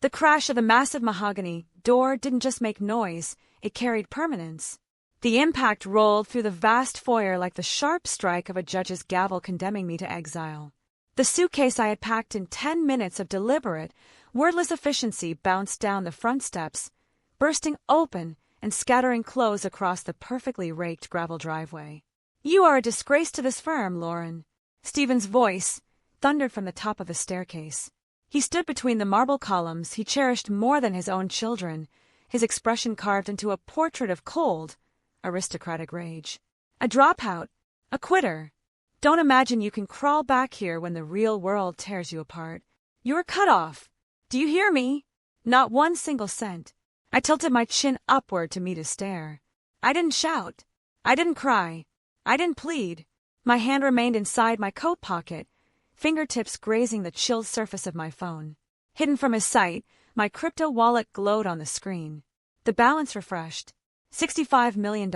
The crash of the massive mahogany door didn't just make noise, it carried permanence. The impact rolled through the vast foyer like the sharp strike of a judge's gavel condemning me to exile. The suitcase I had packed in 10 minutes of deliberate, wordless efficiency bounced down the front steps, bursting open and scattering clothes across the perfectly raked gravel driveway. "You are a disgrace to this firm, Lauren." Stephen's voice thundered from the top of the staircase. He stood between the marble columns he cherished more than his own children, his expression carved into a portrait of cold, aristocratic rage. "A dropout, a quitter. Don't imagine you can crawl back here when the real world tears you apart. You're cut off. Do you hear me? Not one single cent." I tilted my chin upward to meet his stare. I didn't shout. I didn't cry. I didn't plead. My hand remained inside my coat pocket, fingertips grazing the chilled surface of my phone. Hidden from his sight, my crypto wallet glowed on the screen. The balance refreshed. $65 million.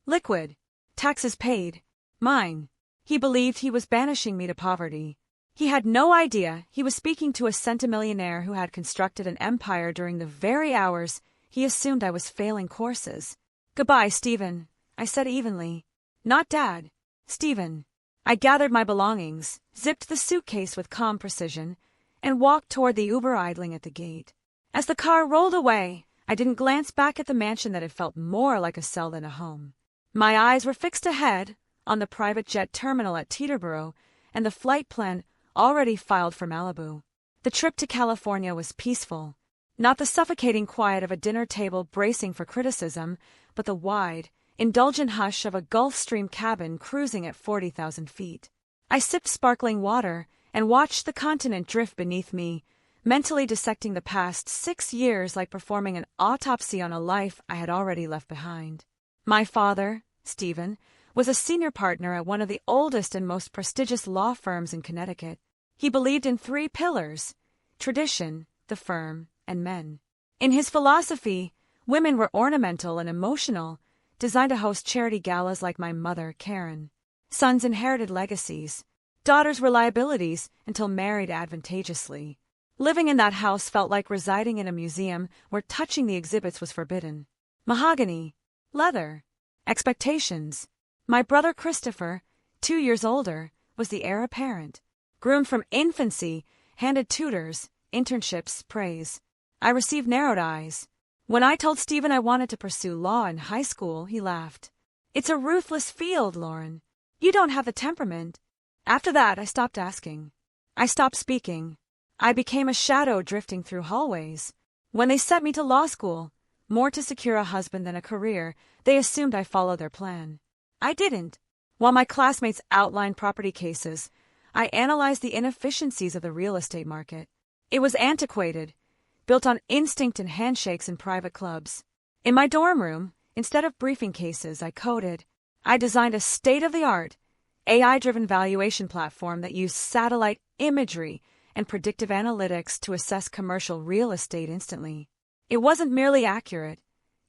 Liquid. Taxes paid. Mine. He believed he was banishing me to poverty. He had no idea he was speaking to a centimillionaire who had constructed an empire during the very hours he assumed I was failing courses. "Goodbye, Stephen," I said evenly. "Not Dad. Stephen." I gathered my belongings, zipped the suitcase with calm precision, and walked toward the Uber idling at the gate. As the car rolled away, I didn't glance back at the mansion that had felt more like a cell than a home. My eyes were fixed ahead, on the private jet terminal at Teterboro, and the flight plan already filed for Malibu. The trip to California was peaceful. Not the suffocating quiet of a dinner table bracing for criticism, but the wide, indulgent hush of a Gulf Stream cabin cruising at 40,000 feet. I sipped sparkling water and watched the continent drift beneath me, mentally dissecting the past 6 years like performing an autopsy on a life I had already left behind. My father, Stephen, was a senior partner at one of the oldest and most prestigious law firms in Connecticut. He believed in 3 pillars: tradition, the firm, and men. In his philosophy, women were ornamental and emotional, designed to host charity galas like my mother, Karen. Sons inherited legacies. Daughters were liabilities until married advantageously. Living in that house felt like residing in a museum where touching the exhibits was forbidden. Mahogany, leather, expectations. My brother Christopher, 2 years older, was the heir apparent. Groomed from infancy, handed tutors, internships, praise. I received narrowed eyes. When I told Stephen I wanted to pursue law in high school, he laughed. "It's a ruthless field, Lauren. You don't have the temperament." After that, I stopped asking. I stopped speaking. I became a shadow drifting through hallways. When they sent me to law school, more to secure a husband than a career, they assumed I followed their plan. I didn't. While my classmates outlined property cases, I analyzed the inefficiencies of the real estate market. It was antiquated, built on instinct and handshakes in private clubs. In my dorm room, instead of briefing cases, I coded. I designed a state-of-the-art, AI-driven valuation platform that used satellite imagery and predictive analytics to assess commercial real estate instantly. It wasn't merely accurate,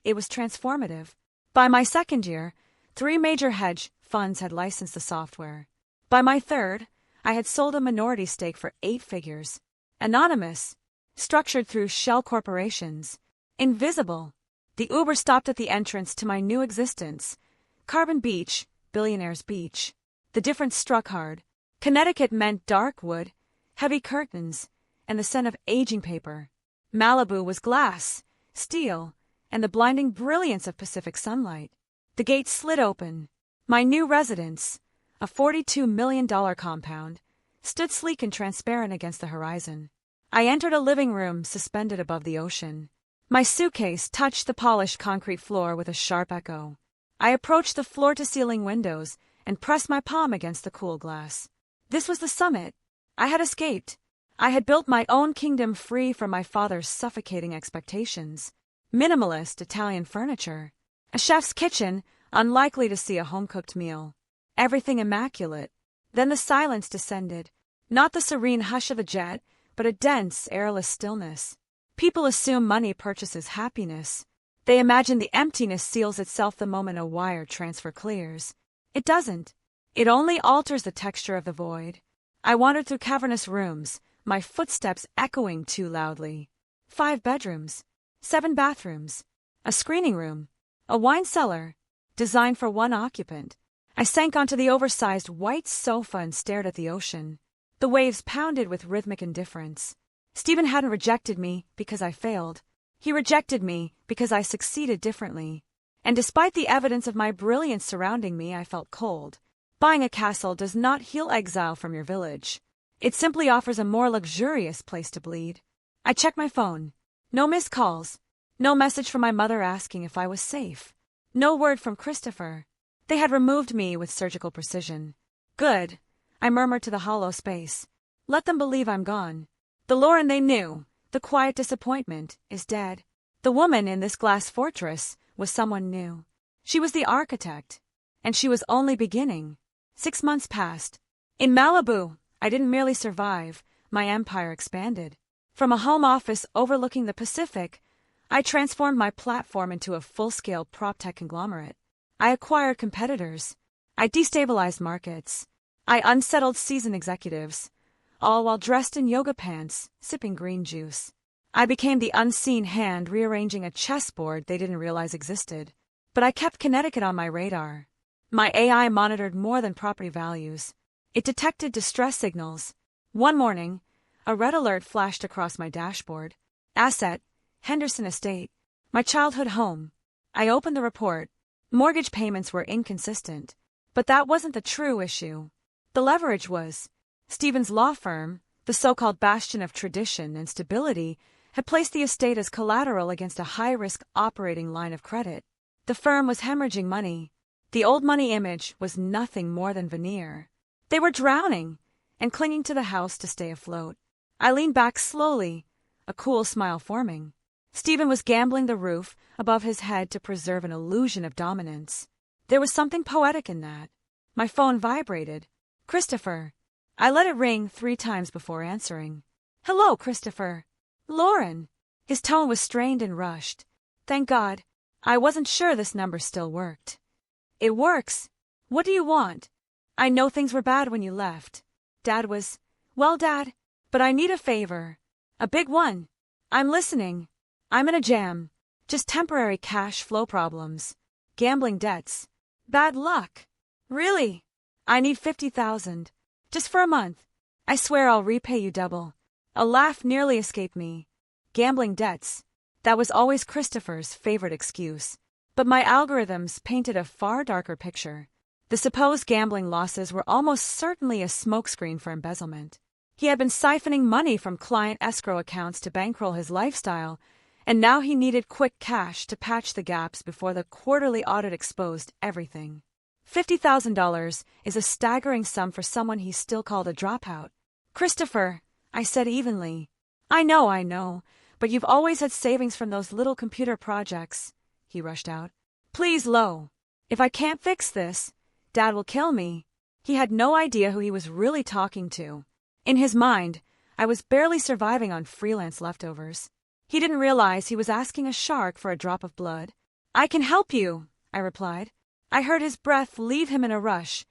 it was transformative. By my second year, 3 major hedge funds had licensed the software. By my third, I had sold a minority stake for 8 figures. Anonymous, structured through shell corporations. Invisible. The Uber stopped at the entrance to my new existence. Carbon Beach, Billionaire's Beach. The difference struck hard. Connecticut meant dark wood, heavy curtains, and the scent of aging paper. Malibu was glass, steel, and the blinding brilliance of Pacific sunlight. The gate slid open. My new residence, a $42 million compound, stood sleek and transparent against the horizon. I entered a living room suspended above the ocean. My suitcase touched the polished concrete floor with a sharp echo. I approached the floor-to-ceiling windows and pressed my palm against the cool glass. This was the summit. I had escaped. I had built my own kingdom free from my father's suffocating expectations. Minimalist Italian furniture. A chef's kitchen, unlikely to see a home-cooked meal. Everything immaculate. Then the silence descended. Not the serene hush of a jet, but a dense, airless stillness. People assume money purchases happiness. They imagine the emptiness seals itself the moment a wire transfer clears. It doesn't. It only alters the texture of the void. I wandered through cavernous rooms, my footsteps echoing too loudly. 5 bedrooms, 7 bathrooms, a screening room, a wine cellar, designed for one occupant. I sank onto the oversized white sofa and stared at the ocean. The waves pounded with rhythmic indifference. Stephen hadn't rejected me because I failed. He rejected me because I succeeded differently. And despite the evidence of my brilliance surrounding me, I felt cold. Buying a castle does not heal exile from your village. It simply offers a more luxurious place to bleed. I checked my phone. No missed calls. No message from my mother asking if I was safe. No word from Christopher. They had removed me with surgical precision. Good, I murmured to the hollow space. Let them believe I'm gone. The Lauren they knew, the quiet disappointment, is dead. The woman in this glass fortress was someone new. She was the architect. And she was only beginning. 6 months passed. In Malibu, I didn't merely survive, my empire expanded. From a home office overlooking the Pacific, I transformed my platform into a full-scale prop-tech conglomerate. I acquired competitors. I destabilized markets. I unsettled seasoned executives, all while dressed in yoga pants, sipping green juice. I became the unseen hand rearranging a chessboard they didn't realize existed. But I kept Connecticut on my radar. My AI monitored more than property values. It detected distress signals. One morning, a red alert flashed across my dashboard. Asset, Henderson Estate, my childhood home. I opened the report. Mortgage payments were inconsistent. But that wasn't the true issue. The leverage was. Stephen's law firm, the so-called bastion of tradition and stability, had placed the estate as collateral against a high-risk operating line of credit. The firm was hemorrhaging money. The old money image was nothing more than veneer. They were drowning and clinging to the house to stay afloat. I leaned back slowly, a cool smile forming. Stephen was gambling the roof above his head to preserve an illusion of dominance. There was something poetic in that. My phone vibrated. Christopher. I let it ring 3 times before answering. Hello, Christopher. Lauren. His tone was strained and rushed. Thank God. I wasn't sure this number still worked. It works. What do you want? I know things were bad when you left. Dad was... Well, Dad, but I need a favor. A big one. I'm listening. I'm in a jam. Just temporary cash flow problems. Gambling debts. Bad luck. Really? I need $50,000. Just for a month. I swear I'll repay you double. A laugh nearly escaped me. Gambling debts. That was always Christopher's favorite excuse. But my algorithms painted a far darker picture. The supposed gambling losses were almost certainly a smokescreen for embezzlement. He had been siphoning money from client escrow accounts to bankroll his lifestyle, and now he needed quick cash to patch the gaps before the quarterly audit exposed everything. $50,000 is a staggering sum for someone he still called a dropout. Christopher, I said evenly. I know, but you've always had savings from those little computer projects, he rushed out. Please, Lo. If I can't fix this, Dad will kill me. He had no idea who he was really talking to. In his mind, I was barely surviving on freelance leftovers. He didn't realize he was asking a shark for a drop of blood. I can help you, I replied. I heard his breath leave him in a rush,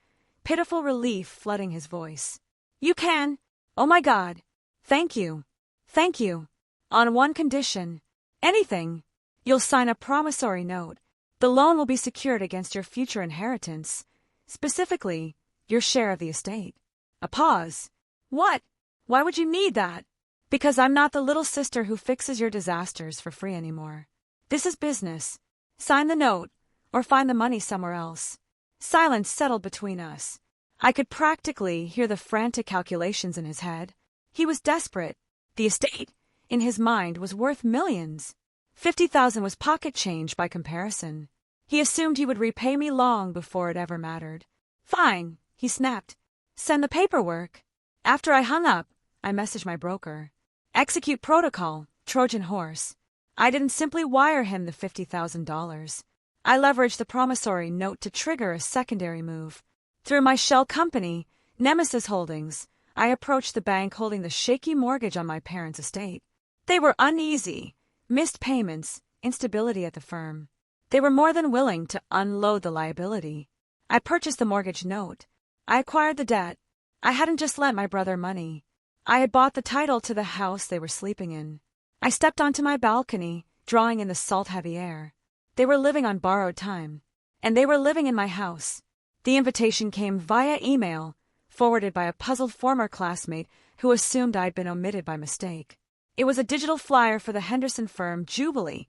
pitiful relief flooding his voice. You can. Oh my God. Thank you. Thank you. On one condition. Anything. You'll sign a promissory note. The loan will be secured against your future inheritance. Specifically, your share of the estate. A pause. What? Why would you need that? Because I'm not the little sister who fixes your disasters for free anymore. This is business. Sign the note, or find the money somewhere else. Silence settled between us. I could practically hear the frantic calculations in his head. He was desperate. The estate, in his mind, was worth millions. $50,000 was pocket change by comparison. He assumed he would repay me long before it ever mattered. Fine, he snapped. Send the paperwork. After I hung up, I messaged my broker. Execute protocol, Trojan horse. I didn't simply wire him the $50,000. I leveraged the promissory note to trigger a secondary move. Through my shell company, Nemesis Holdings, I approached the bank holding the shaky mortgage on my parents' estate. They were uneasy. Missed payments, instability at the firm. They were more than willing to unload the liability. I purchased the mortgage note. I acquired the debt. I hadn't just lent my brother money. I had bought the title to the house they were sleeping in. I stepped onto my balcony, drawing in the salt-heavy air. They were living on borrowed time. And they were living in my house. The invitation came via email, forwarded by a puzzled former classmate who assumed I'd been omitted by mistake. It was a digital flyer for the Henderson firm Jubilee,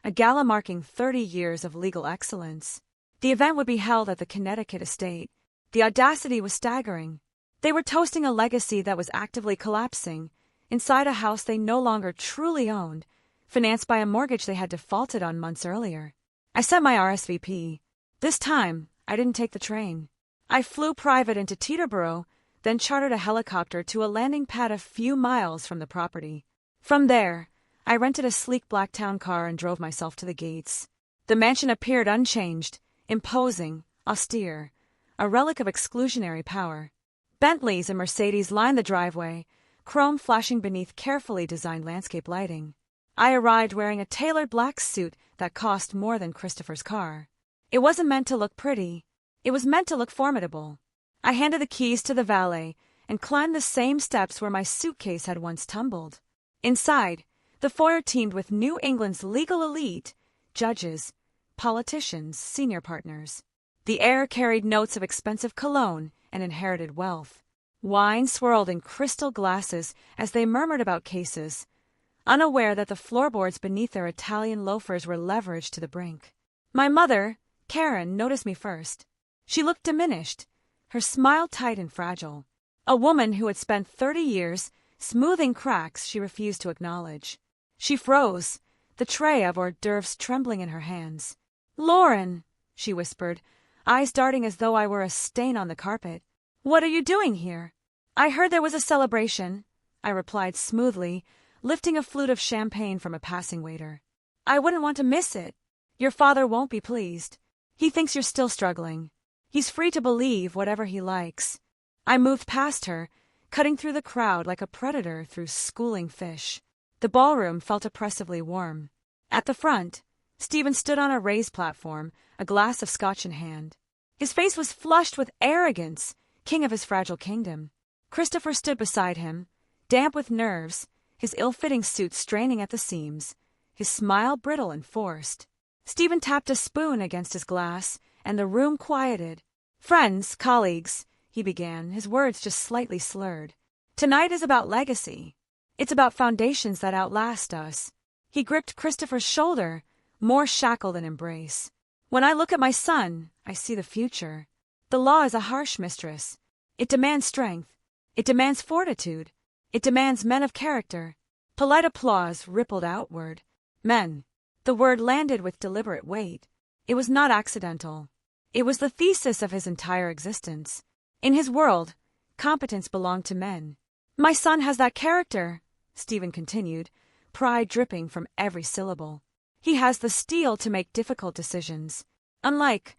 a gala marking 30 years of legal excellence. The event would be held at the Connecticut estate. The audacity was staggering. They were toasting a legacy that was actively collapsing, inside a house they no longer truly owned, financed by a mortgage they had defaulted on months earlier. I sent my RSVP. This time, I didn't take the train. I flew private into Teterboro, then chartered a helicopter to a landing pad a few miles from the property. From there, I rented a sleek black town car and drove myself to the gates. The mansion appeared unchanged, imposing, austere, a relic of exclusionary power. Bentleys and Mercedes lined the driveway, chrome flashing beneath carefully designed landscape lighting. I arrived wearing a tailored black suit that cost more than Christopher's car. It wasn't meant to look pretty. It was meant to look formidable. I handed the keys to the valet and climbed the same steps where my suitcase had once tumbled. Inside, the foyer teemed with New England's legal elite, judges, politicians, senior partners. The air carried notes of expensive cologne and inherited wealth. Wine swirled in crystal glasses as they murmured about cases, unaware that the floorboards beneath their Italian loafers were leveraged to the brink. My mother, Karen, noticed me first. She looked diminished, her smile tight and fragile. A woman who had spent 30 years smoothing cracks she refused to acknowledge. She froze, the tray of hors d'oeuvres trembling in her hands. "Lauren," she whispered, eyes darting as though I were a stain on the carpet. "What are you doing here?" "I heard there was a celebration," I replied smoothly, lifting a flute of champagne from a passing waiter. "I wouldn't want to miss it. Your father won't be pleased. He thinks you're still struggling. He's free to believe whatever he likes." I moved past her, cutting through the crowd like a predator through schooling fish. The ballroom felt oppressively warm. At the front, Stephen stood on a raised platform, a glass of scotch in hand. His face was flushed with arrogance, king of his fragile kingdom. Christopher stood beside him, damp with nerves, his ill-fitting suit straining at the seams, his smile brittle and forced. Stephen tapped a spoon against his glass, and the room quieted. "Friends, colleagues," he began, his words just slightly slurred. "Tonight is about legacy. It's about foundations that outlast us." He gripped Christopher's shoulder, more shackle than embrace. "When I look at my son, I see the future. The law is a harsh mistress. It demands strength. It demands fortitude. It demands men of character." Polite applause rippled outward. Men. The word landed with deliberate weight. It was not accidental. It was the thesis of his entire existence. In his world, competence belonged to men. "My son has that character," Stephen continued, pride dripping from every syllable. "He has the steel to make difficult decisions. Unlike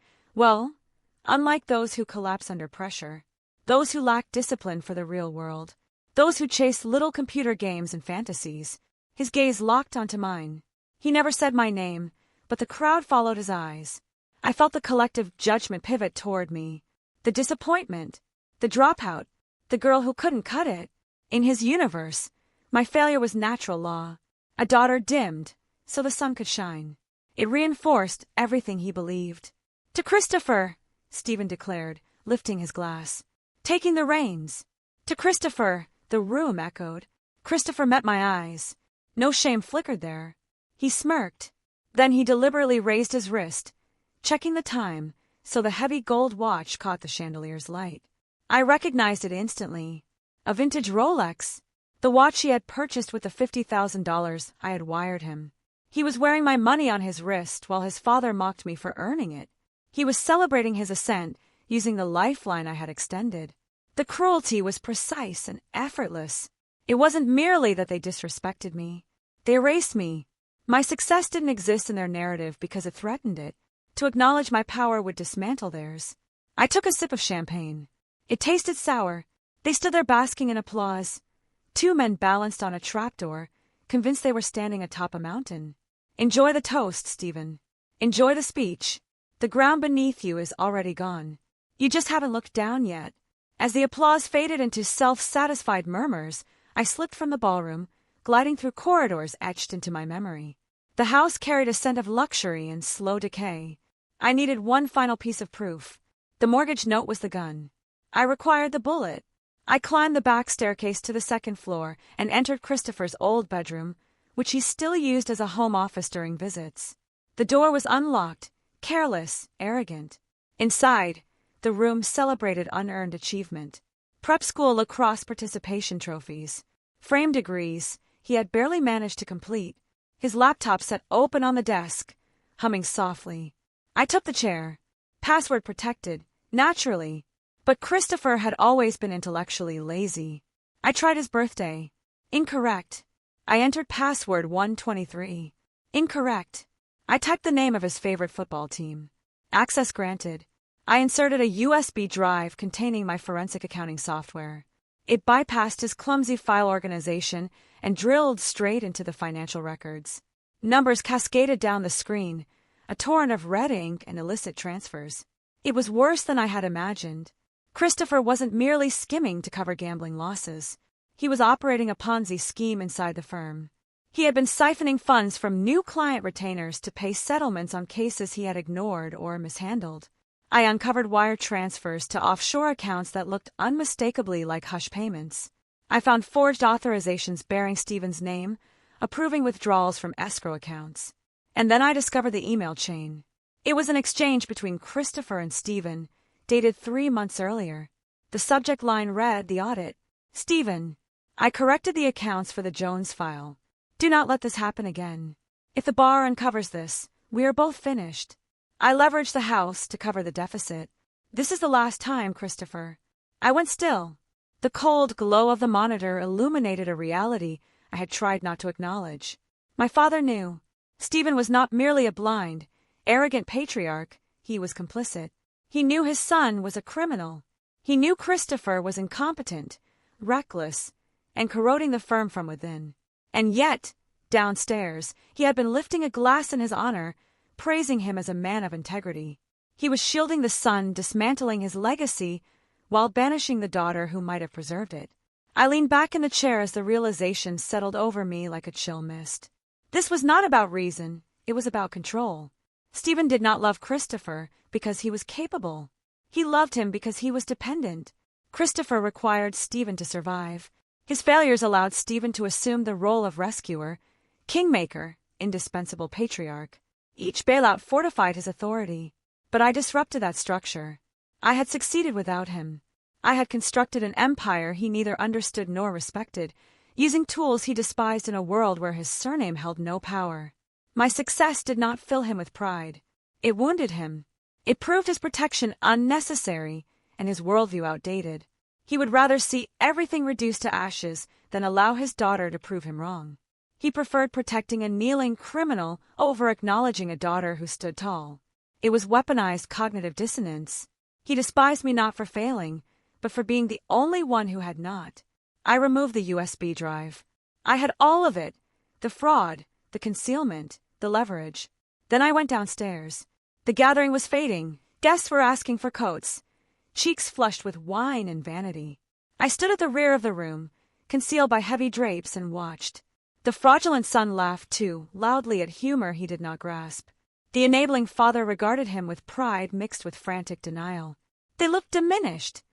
those who collapse under pressure. Those who lack discipline for the real world. Those who chase little computer games and fantasies." His gaze locked onto mine. He never said my name, but the crowd followed his eyes. I felt the collective judgment pivot toward me. The disappointment. The dropout. The girl who couldn't cut it. In his universe, my failure was natural law. A daughter dimmed, so the sun could shine. It reinforced everything he believed. "To Christopher," Stephen declared, lifting his glass. "Taking the reins." "To Christopher," the room echoed. Christopher met my eyes. No shame flickered there. He smirked. Then he deliberately raised his wrist, checking the time, so the heavy gold watch caught the chandelier's light. I recognized it instantly. A vintage Rolex. The watch he had purchased with the $50,000 I had wired him. He was wearing my money on his wrist while his father mocked me for earning it. He was celebrating his ascent using the lifeline I had extended. The cruelty was precise and effortless. It wasn't merely that they disrespected me. They erased me. My success didn't exist in their narrative because it threatened it. To acknowledge my power would dismantle theirs. I took a sip of champagne. It tasted sour. They stood there basking in applause. Two men balanced on a trapdoor, convinced they were standing atop a mountain. "Enjoy the toast, Stephen. Enjoy the speech. The ground beneath you is already gone. You just haven't looked down yet." As the applause faded into self-satisfied murmurs, I slipped from the ballroom, gliding through corridors etched into my memory. The house carried a scent of luxury and slow decay. I needed one final piece of proof. The mortgage note was the gun. I required the bullet. I climbed the back staircase to the second floor and entered Christopher's old bedroom, which he still used as a home office during visits. The door was unlocked, careless, arrogant. Inside, the room celebrated unearned achievement. Prep school lacrosse participation trophies. Framed degrees he had barely managed to complete. His laptop set open on the desk, humming softly. I took the chair. Password protected, naturally. But Christopher had always been intellectually lazy. I tried his birthday. Incorrect. I entered password 123. Incorrect. I typed the name of his favorite football team. Access granted. I inserted a USB drive containing my forensic accounting software. It bypassed his clumsy file organization and drilled straight into the financial records. Numbers cascaded down the screen, a torrent of red ink and illicit transfers. It was worse than I had imagined. Christopher wasn't merely skimming to cover gambling losses. He was operating a Ponzi scheme inside the firm. He had been siphoning funds from new client retainers to pay settlements on cases he had ignored or mishandled. I uncovered wire transfers to offshore accounts that looked unmistakably like hush payments. I found forged authorizations bearing Stephen's name, approving withdrawals from escrow accounts. And then I discovered the email chain. It was an exchange between Christopher and Stephen, dated 3 months earlier. The subject line read, "The audit. Stephen, I corrected the accounts for the Jones file. Do not let this happen again. If the bar uncovers this, we are both finished. I leveraged the house to cover the deficit. This is the last time, Christopher." I went still. The cold glow of the monitor illuminated a reality I had tried not to acknowledge. My father knew. Stephen was not merely a blind, arrogant patriarch, he was complicit. He knew his son was a criminal. He knew Christopher was incompetent, reckless, and corroding the firm from within. And yet, downstairs, he had been lifting a glass in his honor, praising him as a man of integrity. He was shielding the son, dismantling his legacy, while banishing the daughter who might have preserved it. I leaned back in the chair as the realization settled over me like a chill mist. This was not about reason, it was about control. Stephen did not love Christopher because he was capable. He loved him because he was dependent. Christopher required Stephen to survive. His failures allowed Stephen to assume the role of rescuer, kingmaker, indispensable patriarch. Each bailout fortified his authority. But I disrupted that structure. I had succeeded without him. I had constructed an empire he neither understood nor respected, using tools he despised in a world where his surname held no power. My success did not fill him with pride. It wounded him. It proved his protection unnecessary and his worldview outdated. He would rather see everything reduced to ashes than allow his daughter to prove him wrong. He preferred protecting a kneeling criminal over acknowledging a daughter who stood tall. It was weaponized cognitive dissonance. He despised me not for failing, but for being the only one who had not. I removed the USB drive. I had all of it, the fraud, the concealment, the leverage. Then I went downstairs. The gathering was fading. Guests were asking for coats, cheeks flushed with wine and vanity. I stood at the rear of the room, concealed by heavy drapes, and watched. The fraudulent son laughed too, loudly at humor he did not grasp. The enabling father regarded him with pride mixed with frantic denial. They looked diminished.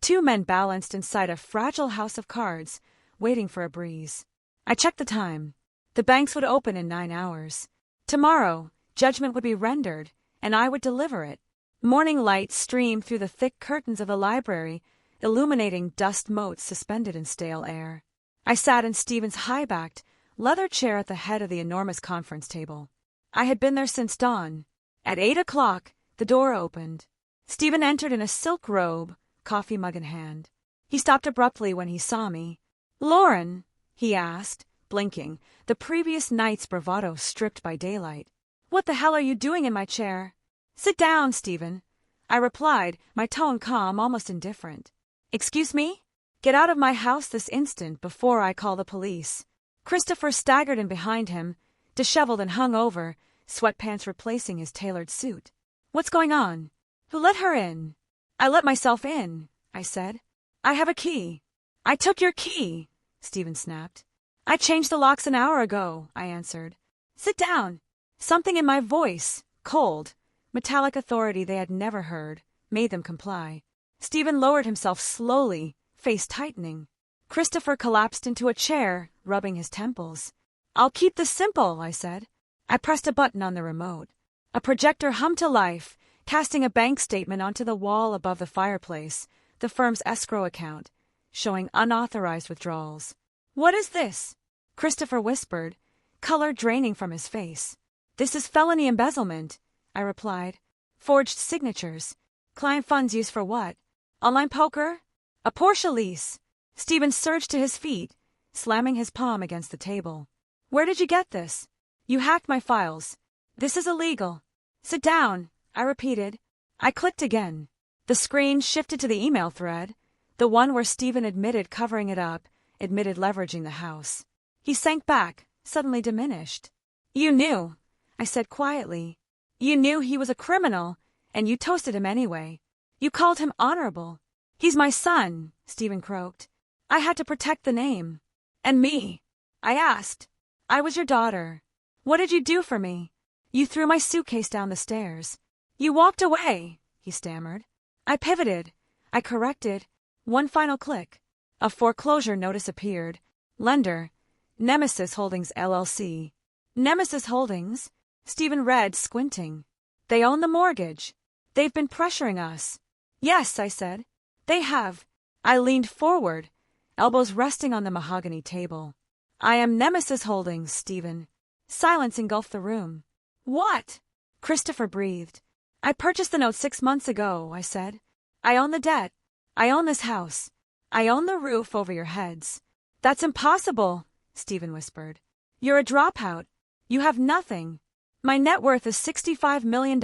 2 men balanced inside a fragile house of cards, waiting for a breeze. I checked the time. The banks would open in 9 hours. Tomorrow, judgment would be rendered, and I would deliver it. Morning light streamed through the thick curtains of the library, illuminating dust motes suspended in stale air. I sat in Stephen's high-backed, leather chair at the head of the enormous conference table. I had been there since dawn. At 8 o'clock, the door opened. Stephen entered in a silk robe, coffee mug in hand. He stopped abruptly when he saw me. "Lauren?" he asked, blinking, the previous night's bravado stripped by daylight. "What the hell are you doing in my chair?" "Sit down, Stephen," I replied, my tone calm, almost indifferent. "Excuse me? Get out of my house this instant before I call the police." Christopher staggered in behind him, disheveled and hungover, sweatpants replacing his tailored suit. "What's going on? Who let her in?" "I let myself in," I said. "I have a key." "I took your key," Stephen snapped. I changed the locks an hour ago, I answered. Sit down. Something in my voice, cold, metallic authority they had never heard, made them comply. Stephen lowered himself slowly, face tightening. Christopher collapsed into a chair, rubbing his temples. I'll keep this simple, I said. I pressed a button on the remote. A projector hummed to life, casting a bank statement onto the wall above the fireplace, the firm's escrow account, showing unauthorized withdrawals. What is this? Christopher whispered, color draining from his face. This is felony embezzlement, I replied. Forged signatures. Client funds used for what? Online poker? A Porsche lease. Stephen surged to his feet, slamming his palm against the table. Where did you get this? You hacked my files. This is illegal. Sit down, I repeated. I clicked again. The screen shifted to the email thread, the one where Stephen admitted covering it up, admitted leveraging the house. He sank back, suddenly diminished. You knew, I said quietly. You knew he was a criminal, and you toasted him anyway. You called him honorable. He's my son, Stephen croaked. I had to protect the name. And me? I asked. I was your daughter. What did you do for me? You threw my suitcase down the stairs. You walked away, he stammered. I pivoted. I corrected. One final click. A foreclosure notice appeared. Lender, Nemesis Holdings LLC. Nemesis Holdings? Stephen read, squinting. They own the mortgage. They've been pressuring us. Yes, I said. They have. I leaned forward, elbows resting on the mahogany table. I am Nemesis Holdings, Stephen. Silence engulfed the room. What? Christopher breathed. I purchased the note 6 months ago, I said. I own the debt. I own this house. I own the roof over your heads. That's impossible, Stephen whispered. You're a dropout. You have nothing. My net worth is $65 million,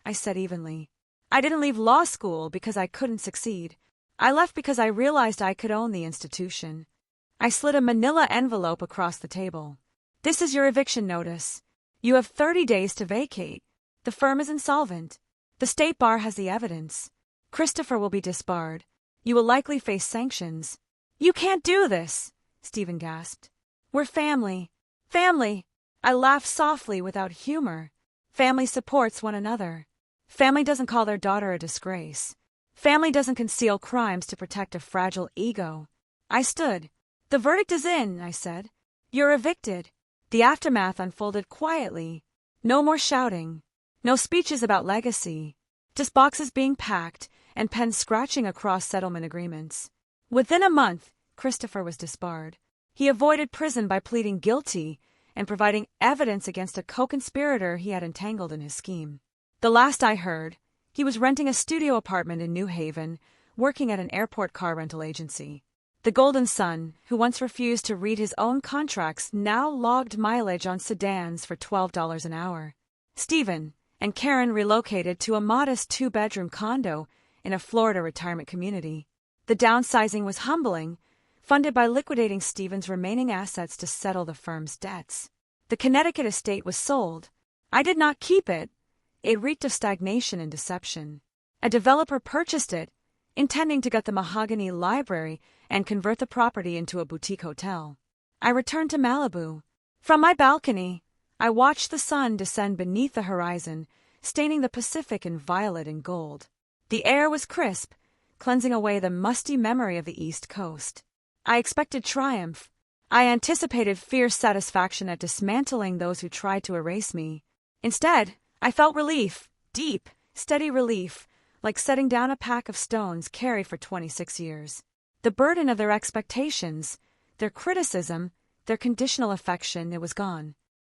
I said evenly. I didn't leave law school because I couldn't succeed. I left because I realized I could own the institution. I slid a manila envelope across the table. This is your eviction notice. You have 30 days to vacate. The firm is insolvent. The state bar has the evidence. Christopher will be disbarred. You will likely face sanctions. You can't do this, Stephen gasped. We're family. Family. I laughed softly without humor. Family supports one another. Family doesn't call their daughter a disgrace. Family doesn't conceal crimes to protect a fragile ego. I stood. The verdict is in, I said. You're evicted. The aftermath unfolded quietly. No more shouting. No speeches about legacy. Just boxes being packed and pens scratching across settlement agreements. Within a month, Christopher was disbarred. He avoided prison by pleading guilty and providing evidence against a co-conspirator he had entangled in his scheme. The last I heard, he was renting a studio apartment in New Haven, working at an airport car rental agency. The Golden Son, who once refused to read his own contracts, now logged mileage on sedans for $12 an hour. Stephen and Karen relocated to a modest 2-bedroom condo in a Florida retirement community. The downsizing was humbling, funded by liquidating Stephen's remaining assets to settle the firm's debts. The Connecticut estate was sold. I did not keep it. It reeked of stagnation and deception. A developer purchased it, intending to gut the mahogany library and convert the property into a boutique hotel. I returned to Malibu. From my balcony, I watched the sun descend beneath the horizon, staining the Pacific in violet and gold. The air was crisp, cleansing away the musty memory of the East Coast. I expected triumph. I anticipated fierce satisfaction at dismantling those who tried to erase me. Instead, I felt relief, deep, steady relief, like setting down a pack of stones carried for 26 years. The burden of their expectations, their criticism, their conditional affection, it was gone.